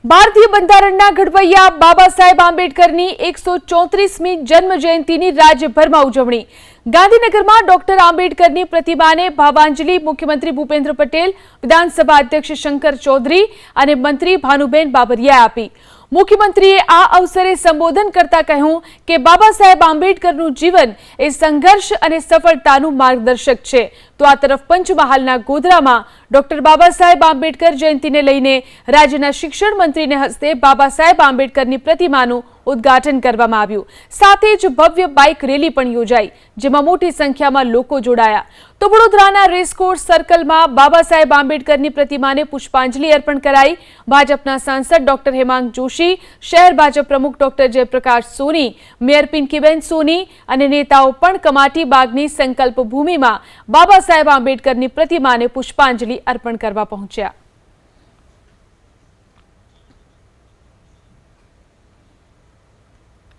ભારતીય બંધારણના ઘડવૈયા બાબા સાહેબ આંબેડકરની 134મી જન્મ જયંતિની રાજ્યભરમાં ઉજવણી। ગાંધીનગરમાં ડોક્ટર આંબેડકરની પ્રતિમાને ભાવાંજલિ મુખ્યમંત્રી ભૂપેન્દ્ર પટેલ, વિધાનસભા અધ્યક્ષ શંકર ચૌધરી અને મંત્રી ભાનુબેન બાબરિયાએ આપી। મુખ્યમંત્રીએ આ અવસરે સંબોધન કરતા કહ્યું કે બાબા સાહેબ આંબેડકરનું જીવન એ સંઘર્ષ અને સફળતાનું માર્ગદર્શક છે। તો આ તરફ પંચમહાલના ગોધરામાં ડોક્ટર બાબા સાહેબ આંબેડકર જયંતિને લઈને રાજ્યના શિક્ષણ મંત્રીને હસ્તે બાબા સાહેબ આંબેડકરની પ્રતિમાનું ઉદ્ઘાટન કરવામાં આવ્યું। સાથે જ ભવ્ય બાઇક રેલી પણ યોજાઈ, જેમાં મોટી સંખ્યામાં લોકો જોડાયા। તો વડોદરાના રેસકોર્સ સર્કલમાં બાબા સાહેબ આંબેડકરની પ્રતિમાને પુષ્પાંજલિ અર્પણ કરાઈ। ભાજપના સાંસદ ડોક્ટર હેમાંગ જોશી, શહેર ભાજપ પ્રમુખ ડોક્ટર જયપ્રકાશ સોની, મેયર પિંકીબેન સોની અને નેતાઓ પણ કમાટી બાગની સંકલ્પ ભૂમિમાં બાબા સાહેબ આંબેડકરની પ્રતિમાને પુષ્પાંજલિ અર્પણ કરવા પહોંચ્યા।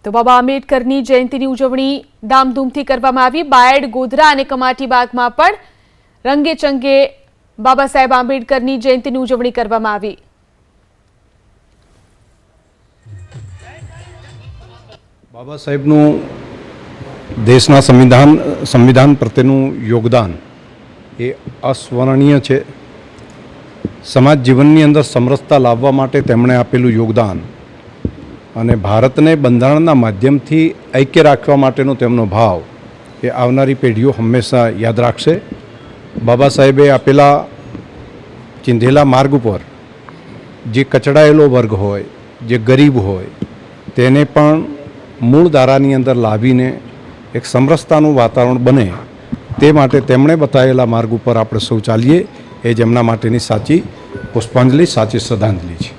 તો બાબા આંબેડકરની જયંતિની ઉજવણી ધામધૂમથી કરવામાં આવી। બાયડ, ગોધરા અને કમાટી બાગમાં પણ રંગે ચંગે બાબા સાહેબ આંબેડકરની જયંતિની ઉજવણી કરવામાં આવી। બાબા સાહેબનું દેશના સંવિધાન પ્રત્યેનું યોગદાન એ અસ્મરણીય છે। સમાજ જીવનની અંદર સમરસતા લાવવા માટે તેમણે આપેલું યોગદાન અને ભારતને બંધારણના માધ્યમથી ઐક્ય રાખવા માટેનો તેમનો ભાવ એ આવનારી પેઢીઓ હંમેશા યાદ રાખશે। બાબા સાહેબે આપેલા ચિંધેલા માર્ગ ઉપર જે કચડાયેલો વર્ગ હોય, જે ગરીબ હોય, તેને પણ મૂળ ધારાની અંદર લાવીને એક સમરસતાનું વાતાવરણ બને તે માટે તેમણે બતાવેલા માર્ગ ઉપર આપણે સૌ ચાલીએ, એ જ એમના માટેની સાચી પુષ્પાંજલિ, સાચી શ્રદ્ધાંજલિ છે।